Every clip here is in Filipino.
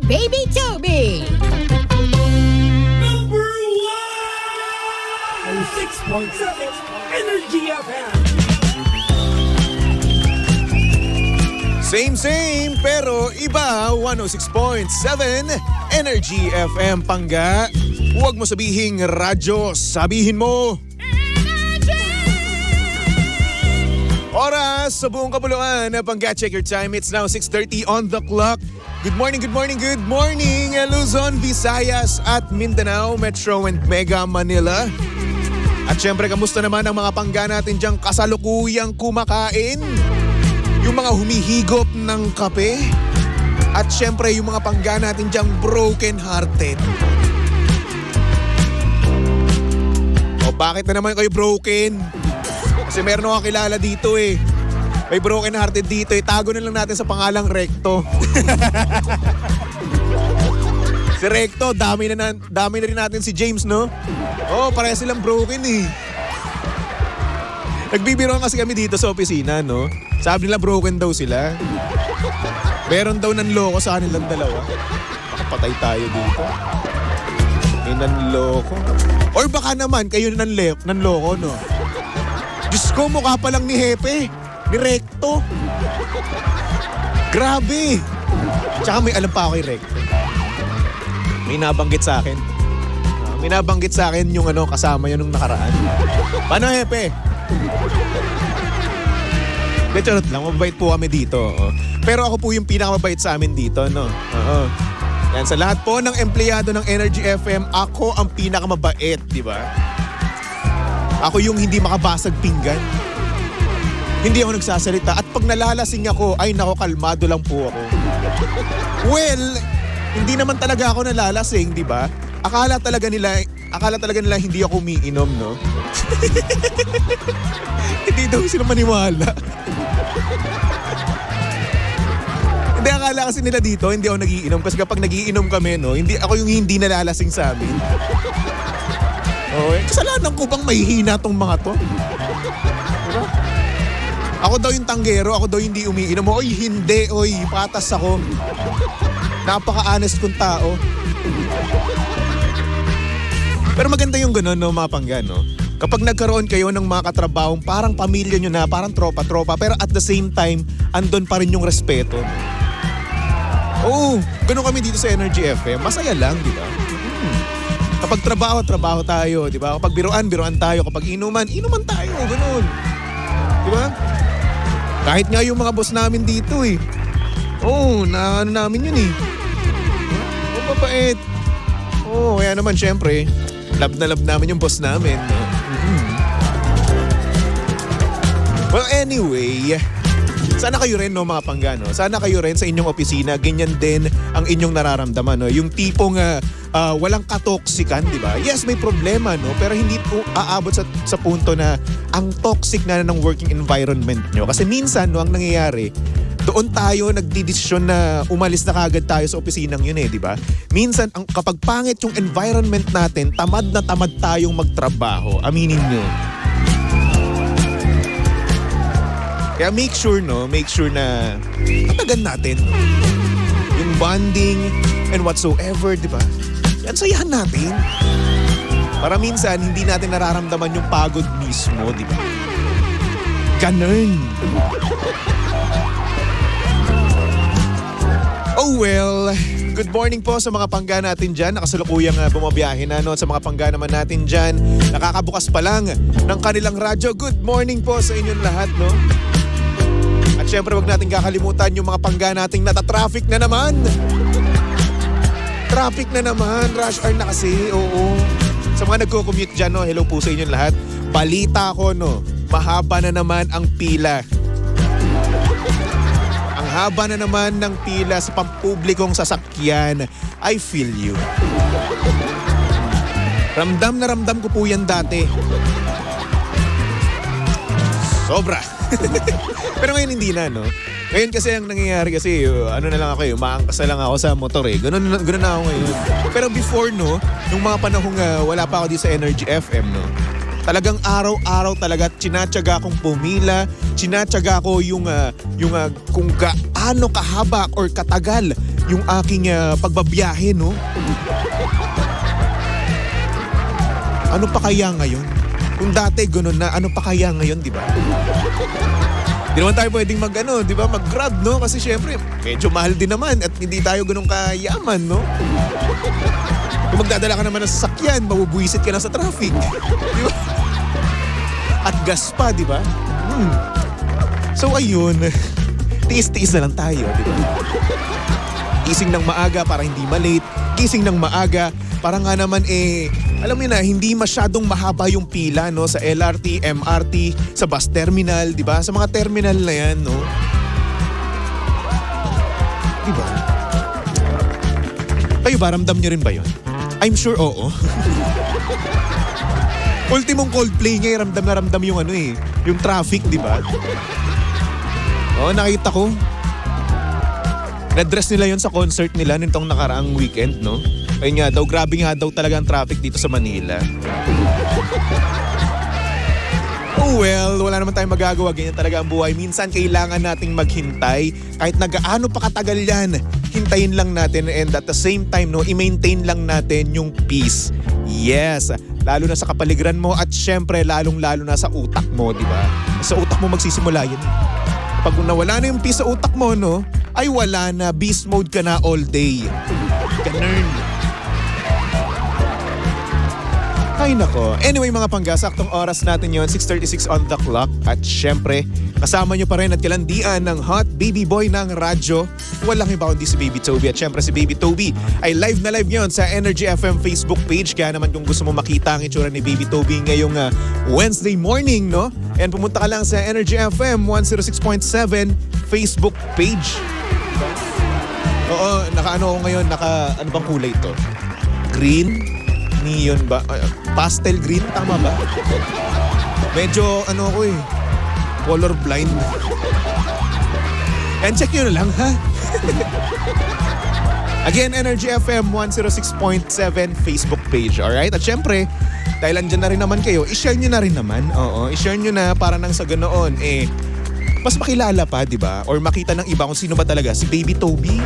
Baby Toby. Number 6.7 Energy FM. Same pero iba. 106.7 Energy FM Pangga. Huwag mo sabihing radyo, sabihin mo oras sa buong kapuluan. Pangga, check your time. It's now 6:30 on the clock. Good morning, Luzon, Visayas at Mindanao, Metro and Mega Manila. At syempre, kamusta naman ang mga pangga natin diyang kasalukuyang kumakain? Yung mga humihigop ng kape? At syempre, yung mga pangga natin diyang broken-hearted. O bakit na naman kayo broken? Kasi meron akong kilala dito eh. May broken-hearted dito eh. Tago na lang natin sa pangalang Recto. Si Recto, dami na rin natin si James, no? Oh, pareha silang broken eh. Nagbibiroan kasi kami dito sa opisina, no? Sabi nila broken daw sila. Meron daw nanloko sa kanilang dalawa. Makapatay tayo dito. May nanloko. Or baka naman kayo nanloko, no? Diyos ko, mukha pa lang ni Hepe. Ni Recto. Grabe. Tsaka may alam pa ako kay Recto. May nabanggit sa akin. May nabanggit sa akin yung kasama yun nung nakaraan. Paano, Hepe? De, charot lang. Mabait po kami dito. Oh. Pero ako po yung pinakamabait sa amin dito, no? Oo. Yan, sa lahat po ng empleyado ng Energy FM, ako ang pinakamabait, di ba? Ako yung hindi makabasag pinggan. Hindi ako nagsasalita. At pag nalalasing ako, ay nako, kalmado lang po ako. Well, hindi naman talaga ako nalalasing, di ba? Akala talaga nila hindi ako umiinom, no? Hindi daw sila maniwala. Hindi, akala kasi nila dito, hindi ako nagiinom. Kasi kapag nagiinom kami, no, ako yung hindi nalalasing sa amin. Okay. Kasalanan ko bang mahihina tong mga to? Diba? Ako daw yung tanggero, ako daw hindi umiinom. Oy, hindi, patas ako. Napaka-honest kong tao. Pero maganda yung gano'n, no, mga pangga, no? Kapag nagkaroon kayo ng mga katrabahong parang pamilya nyo na, parang tropa-tropa, pero at the same time, andun pa rin yung respeto. Oo, gano'n kami dito sa Energy FM. Masaya lang, di ba? Kapag trabaho tayo, di ba? Kapag biruan tayo. Kapag inuman tayo. Gano'n. Di ba? Kahit nga yung mga boss namin dito eh. Oo, namin yun eh. Mababait. Oo, kaya naman syempre, love na love namin yung boss namin. No? Well, anyway, sana kayo rin, no, mga pangga, no? Sana kayo rin sa inyong opisina, ganyan din ang inyong nararamdaman, no? Yung tipong walang katoksikan, di ba? Yes, may problema, no? Pero hindi po aabot sa punto na ang toxic na ng working environment nyo. Kasi minsan, no, ang nangyayari, doon tayo nagdidesisyon na umalis na kagad tayo sa opisinang yun eh, di ba? Minsan, kapag pangit yung environment natin, tamad na tamad tayong magtrabaho. Aminin nyo. Kaya make sure na katagan natin yung bonding and whatsoever, di ba? Yan, sayahan natin. Para minsan, hindi natin nararamdaman yung pagod mismo, di ba? Ganun. Oh well, good morning po sa mga pangga natin dyan. Nakasalukuyang bumabiyahe na, no? At sa mga pangga naman natin dyan, nakakabukas pa lang ng kanilang radyo. Good morning po sa inyong lahat, no? At syempre, wag natin kakalimutan yung mga pangga nating natatraffic na naman. Traffic na naman, rush hour na kasi, oo. Sa mga nagko-commute dyan, no? Hello po sa inyong lahat. Balita ko, no? Mahaba na naman ang pila. Ang haba na naman ng pila sa pampublikong sasakyan. I feel you. Ramdam na ramdam ko po yan dati. Sobra. Pero ngayon hindi na, no? Ngayon kasi ang nangyayari kasi, ano na lang ako eh, maangkas na lang ako sa motor eh. Ganun na ako ngayon. Pero before, no, nung mga panahong wala pa ako di sa Energy FM, no, talagang araw-araw talaga tsinatsaga kong pumila, tsinatsaga ko yung kung gaano kahaba or katagal yung aking pagbabiyahe, no? Ano pa kaya ngayon? Kung dati ganun na, ano pa kaya ngayon, di ba? Di naman tayo pwedeng di ba, mag-grab, no? Kasi syempre, medyo mahal din naman at hindi tayo ganun kayaman, no? Kung magdadala ka naman ng sasakyan, mabubuisit ka na sa traffic. Di ba? At gas pa, di ba? So ayun, tiis-tiis na lang tayo, di ba? Gising ng maaga para hindi malate, gising ng maaga para nga naman alam mo na, hindi masyadong mahaba yung pila, no? Sa LRT, MRT, sa bus terminal, di ba? Sa mga terminal na yan, no? Di ba? Kayo ba, ramdam nyo rin ba yun? I'm sure oo. Ultimong Coldplay nga, ramdam na ramdam yung yung traffic, di ba? Oo, nakita ko. Na-dress nila yon sa concert nila nitong nakaraang weekend, no? Ayun nga daw, grabe nga daw talaga ang traffic dito sa Manila. Oh well, wala naman tayong magagawa. Ganyan talaga ang buhay. Minsan kailangan nating maghintay. Kahit nagaano pa katagal yan, hintayin lang natin and at the same time, no, i-maintain lang natin yung peace. Yes, lalo na sa kapaligiran mo at syempre lalong-lalo na sa utak mo, di ba? Sa utak mo magsisimula yan. Pag nawala na yung peace sa utak mo, no, ay wala na, beast mode ka na all day. Ganun. Ay nako. Anyway mga pangga, saktong oras natin yon, 6:36 on the clock. At syempre, kasama nyo pa rin at kalandian ng hot baby boy ng radyo. Walang iba kundi si Baby Toby. At syempre si Baby Toby ay live na live yon sa Energy FM Facebook page. Kaya naman kung gusto mo makita ang itsura ni Baby Toby ngayong Wednesday morning, no? And pumunta ka lang sa Energy FM 106.7 Facebook page. Oo, naka-ano ako ngayon, ano bang kulay ito? Green? Neon ba? Pastel green? Tama ba? Medyo ako color blind. And check nyo na lang, ha? Again, Energy FM 106.7 Facebook page, alright? At syempre, dahil andyan na rin naman kayo, i-share nyo na rin naman. Oo, i-share nyo na para nang sa ganoon, mas makilala pa, di ba? Or makita ng iba kung sino ba talaga si Baby Toby.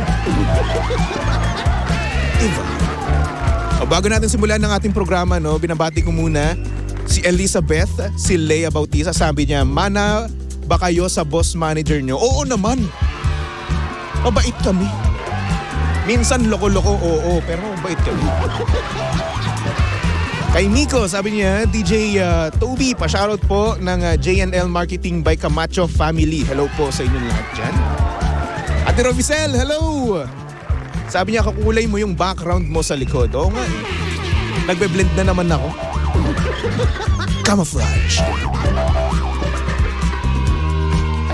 Diba? O, bago natin simulan ng ating programa, no, binabati ko muna si Elizabeth, si Leia Bautista. Sabi niya, mana ba kayo sa boss manager nyo? Oo naman. Mabait kami. Minsan loko-loko, oo, pero mabait kami. Kay Nico, sabi niya, DJ Toby, pa-shoutout po ng JNL Marketing by Camacho Family. Hello po sa inyong lahat dyan. Ate Rovicel, hello! Sabi niya, kakulay mo yung background mo sa likod. Oo nga eh. Nagbe-blend na naman ako. Camouflage.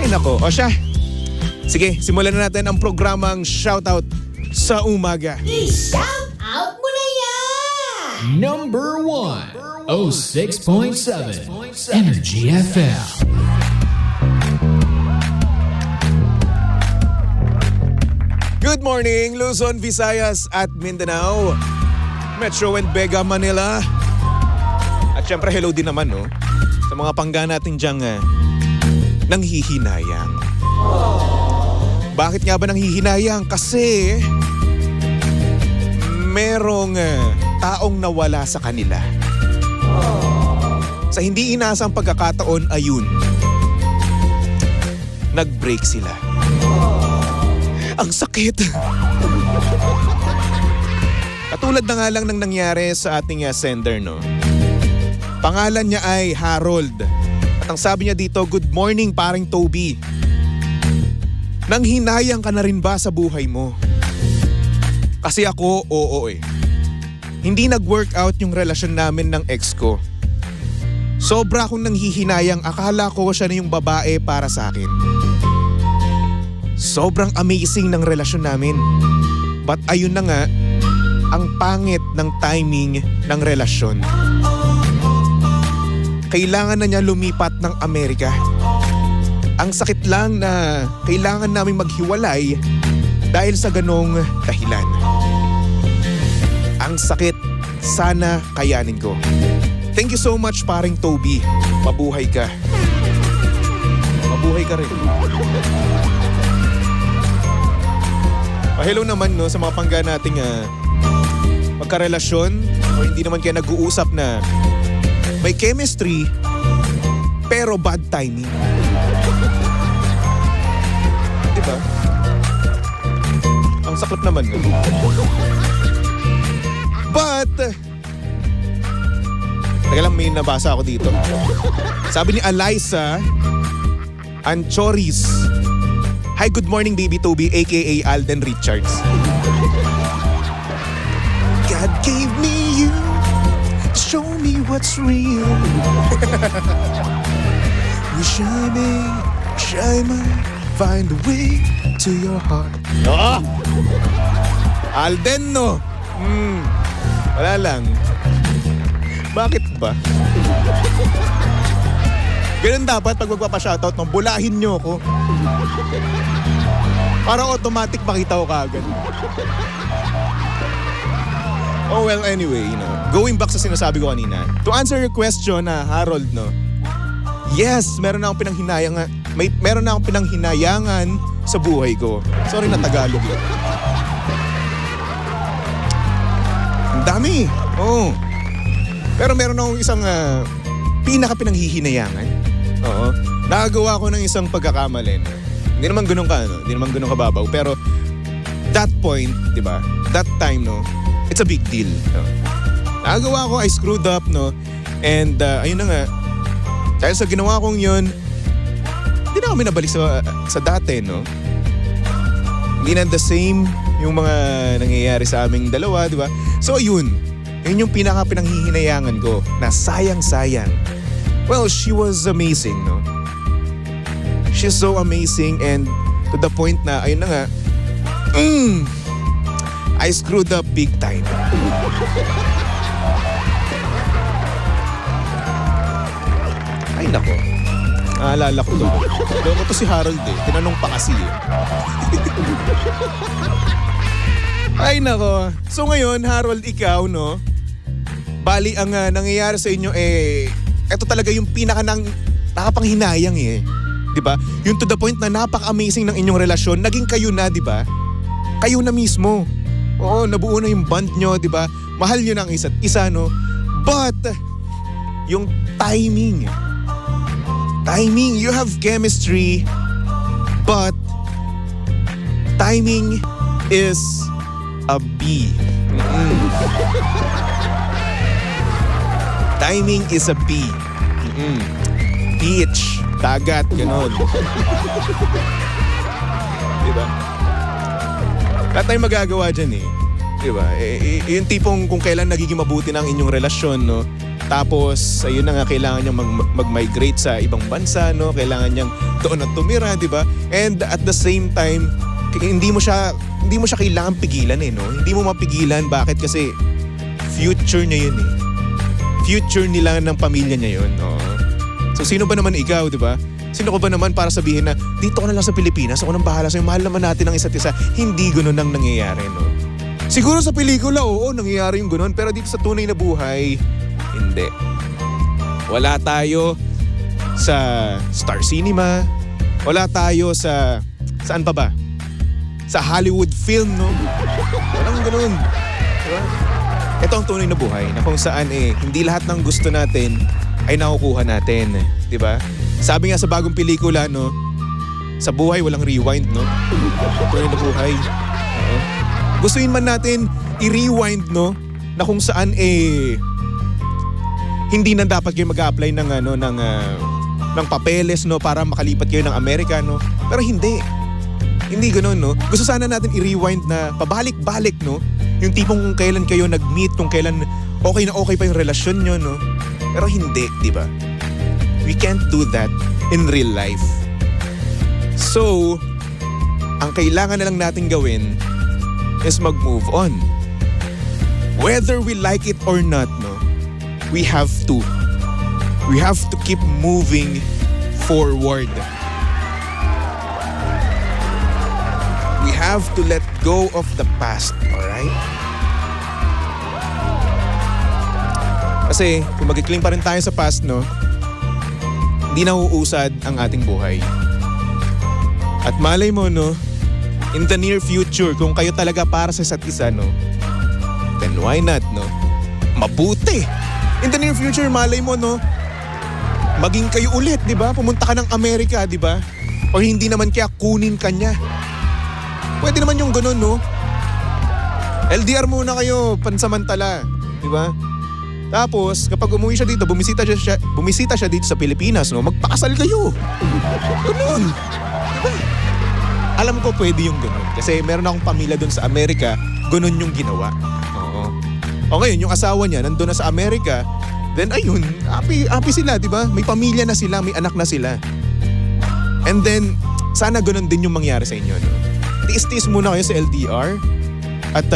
Ay nako, o siya. Sige, simulan na natin ang programang Shoutout sa Umaga. I-shout out mo na yan! Number 1, 06.7 Energy FM. Good morning, Luzon, Visayas at Mindanao, Metro and Vega, Manila. At syempre hello din naman, no, sa mga pangga natin dyang nanghihinayang. Bakit nga ba nanghihinayang? Kasi merong taong nawala sa kanila. Sa hindi inaasang pagkakataon, ayun, nag-break sila. Ang sakit. Katulad na nga lang ng nangyari sa ating sender, no? Pangalan niya ay Harold. At ang sabi niya dito, good morning paring Toby. Nanghinayang ka na rin ba sa buhay mo? Kasi ako, oo eh. Hindi nag-workout yung relasyon namin ng ex ko. Sobra akong nanghihinayang, akala ko siya na yung babae para sa akin. Sobrang amazing ng relasyon namin. But ayun na nga, ang pangit ng timing ng relasyon. Kailangan na niya lumipat ng Amerika. Ang sakit lang na kailangan naming maghiwalay dahil sa ganong dahilan. Ang sakit, sana kayanin ko. Thank you so much paring Toby. Mabuhay ka. Mabuhay ka rin. Hello naman no sa mga pangga nating magkarelasyon o hindi naman kayo nag-uusap na may chemistry pero bad timing. Diba? Ang sakit naman no. But teka lang, may nabasa ako dito. Sabi ni Eliza Anchoris, "Hi, good morning baby Toby aka Alden Richards. God gave me you to show me what's real. Wish I might find a way to your heart." Oh! Alden no? Wala lang. Bakit ba? Ganun dapat pag magpapa-shoutout no, bulahin nyo ako. Para automatic makita ko kagad. Oh well, anyway, going back sa sinasabi ko kanina, to answer your question Harold, no? Yes, meron na akong pinanghinayangan sa buhay ko. Sorry na Tagalog yun. Ang dami. Oh. Pero meron akong isang pinaka-pinanghihinayangan. Oo. Nakagawa ko ng isang pagkakamali. Hindi naman ganun kababaw. Pero that point, di ba? That time, no? It's a big deal. No? Nakagawa ko, I screwed up, no? And ayun na nga. Dahil sa ginawa kong yun, hindi na kami nabalik sa dati, no? Hindi na the same yung mga nangyayari sa aming dalawa, di ba? So yun. Yun yung pinanghihinayangan ko na sayang-sayang. Well, she was amazing, no? She's so amazing and to the point na, ayun na nga, I screwed up big time. Ay nako, naalala ko to. Loko to si Harold tinanong pa kasi Ay nako. So ngayon, Harold, ikaw, no? Bali, ang nangyayari sa inyo eto talaga yung nakapanghinayang di ba? Yung to the point na napaka-amazing ng inyong relasyon, naging kayo na, di ba? Kayo na mismo. Oo, nabuo na yung bond nyo, di ba? Mahal nyo ng isa't isa, no? But, yung timing, you have chemistry, but timing is a B. Timing is a B. Beach, dagat, ganon. Diba? Lahat tayong magagawa dyan Diba? Yung tipong kung kailan nagiging mabuti ng inyong relasyon, no? Tapos, ayun na nga, kailangan niyang mag-migrate sa ibang bansa, no? Kailangan niyang doon at tumira, diba? And at the same time, hindi mo siya kailangan pigilan no? Hindi mo mapigilan. Bakit? Kasi future niya yun Future nila ng pamilya niya yun. No? So sino ba naman ikaw, di ba? Sino ko ba naman para sabihin na dito ka na lang sa Pilipinas, ako nang bahala sa'yo, mahal naman natin ang isa't isa. Hindi ganoon ang nangyayari, no? Siguro sa pelikula, oo, nangyayari yung ganoon. Pero dito sa tunay na buhay, hindi. Wala tayo sa Star Cinema. Wala tayo sa... Saan pa ba? Sa Hollywood film, no? Walang ganoon. Diba? Ito ang tunay na buhay na kung saan hindi lahat ng gusto natin ay nakukuha natin. Diba? Sabi nga sa bagong pelikula, no? Sa buhay, walang rewind, no? Tunay na buhay. Gustuin man natin i-rewind, no? Na kung saan hindi na dapat kayo mag-a-apply ng papeles, no? Para makalipat kayo ng Amerika, no? Pero hindi. Hindi ganoon, no? Gusto sana natin i-rewind na pabalik-balik, no? Yung tipong kung kailan kayo nag-meet, kung kailan okay na okay pa yung relasyon nyo, no? Pero hindi, di ba? We can't do that in real life. So, ang kailangan na lang natin gawin is mag-move on. Whether we like it or not, no? We have to. We have to keep moving forward. We have to let go of the past, alright? Kasi kung magkikling pa rin tayo sa past, no? Hindi na uusad ang ating buhay. At malay mo, no? in the near future, kung kayo talaga para sa isa't isa, no, then why not, no? Mabuti. In the near future, malay mo, no, maging kayo ulit, di ba? Pumunta ka ng Amerika, di ba? O hindi naman kaya kunin ka niya. Pwede naman yung ganun, no? LDR muna kayo, pansamantala, di ba? Tapos, kapag umuwi siya dito, bumisita siya dito sa Pilipinas, no? Magpakasal kayo. Ganun. Diba? Alam ko pwede yung ganun. Kasi meron akong pamilya dun sa Amerika, ganun yung ginawa. Oo. O ngayon, yung asawa niya, nandun na sa Amerika, then ayun, happy sila, di ba? May pamilya na sila, may anak na sila. And then, sana ganun din yung mangyari sa inyo, no? Tiis-tiis muna kayo sa LDR. At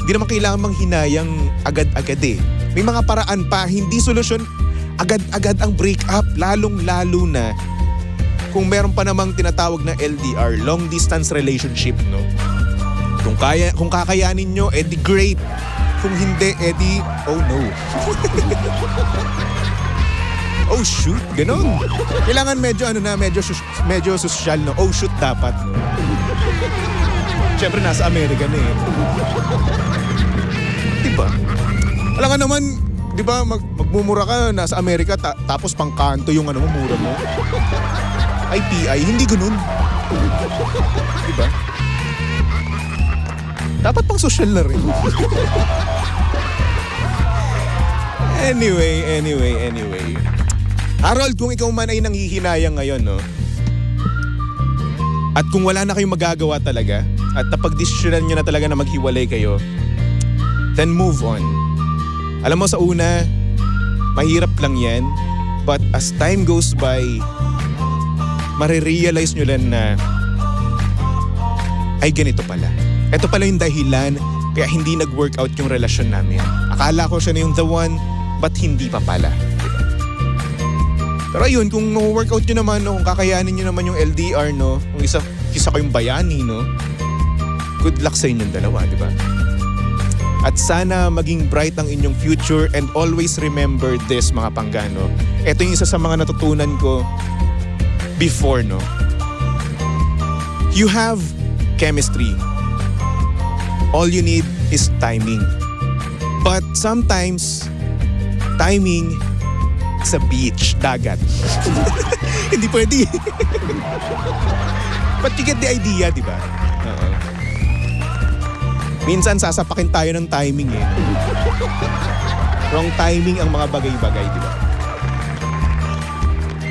di naman kailangan manghinayang agad-agad eh. May mga paraan pa, hindi solusyon agad-agad ang breakup, lalong-lalo na kung meron pa namang tinatawag na LDR, long distance relationship, no? Kung kakayanin nyo, edi great. Kung hindi, edi oh no. Oh shoot, ganun. Kailangan medyo social, no? Oh shoot dapat, no? Siyempre nasa Amerika na eh. Diba? Alam ka naman, di ba, magmumura ka nasa Amerika tapos pangkanto yung mura mo. IPI, hindi ganun. Diba? Dapat pang social na rin. Anyway. Harold, kung ikaw man ay nanghihinayang ngayon, no? At kung wala na kayong magagawa talaga, at napagdesisyonan nyo na talaga na maghiwalay kayo, then move on. Alam mo, sa una, mahirap lang yan. But as time goes by, marirealize nyo lang na, ay ganito pala. Ito pala yung dahilan kaya hindi nag-workout yung relasyon namin. Akala ko siya na yung the one, but hindi pa pala. Diba? Pero ayun, kung workout nyo naman, no, kung kakayanin nyo naman yung LDR, no, kung isa kayong bayani, no, good luck sa inyong dalawa, di ba? At sana maging bright ang inyong future and always remember this, mga panggano. Ito yung isa sa mga natutunan ko before, no? You have chemistry. All you need is timing. But sometimes, timing sa beach, dagat. Hindi pwede. But you get the idea, di ba? Minsan sasapakin tayo ng timing eh. Wrong timing ang mga bagay-bagay, di ba?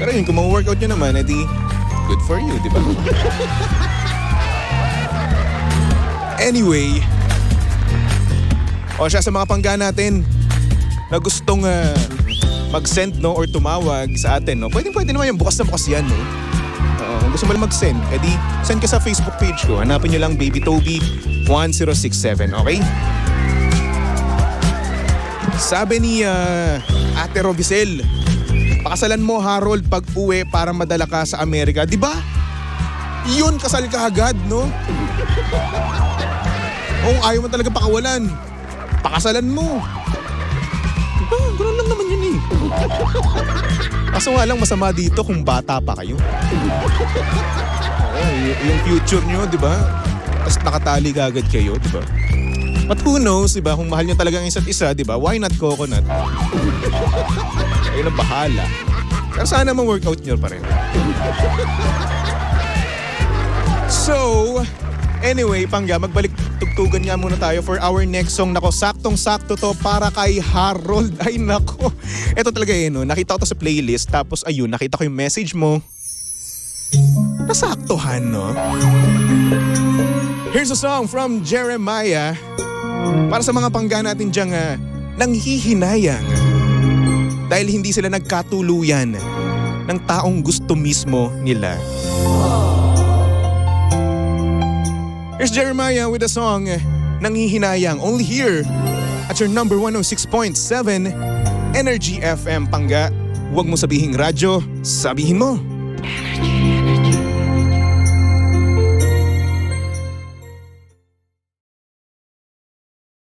Pero yun, kung mag-workout nyo naman, edi good for you, di ba? Anyway, o siya sa mga pangga natin na gustong mag-send, no, or tumawag sa atin, no? Pwede naman yung bukas na bukas yan, no? Kung gusto mo lang mag-send, edi send ka sa Facebook page ko. Hanapin nyo lang Baby Toby 1067, okay? Sabi ni Ate Robicel, pakasalan mo, Harold, pag uwi para madala ka sa Amerika. Di ba? Yun, kasal ka agad, no? Kung ayaw mo talaga pakawalan, pakasalan mo. Diba? Ganun lang naman yun eh. Kaso nga lang masama dito kung bata pa kayo. Yung future nyo, di ba? Tapos nakatali agad kayo, di ba? But who knows, di ba? Kung mahal nyo talaga ang isa't isa, di ba? Why not coconut? Kayo na bahala. Pero sana ma-workout nyo pa rin. So, anyway, pangga, magbalik tugtugan nga muna tayo for our next song. Nako, saktong-sakto to para kay Harold. Ay nako, eto talaga yun, no? Nakita ko to sa playlist, tapos ayun, nakita ko yung message mo. Nasaktuhan, no? Here's a song from Jeremiah para sa mga pangga natin diyang nanghihinayang dahil hindi sila nagkatuluyan ng taong gusto mismo nila. Here's Jeremiah with a song, Nanghihinayang, only here at your number 106.7 Energy FM, pangga. Huwag mo sabihing radyo, sabihin mo.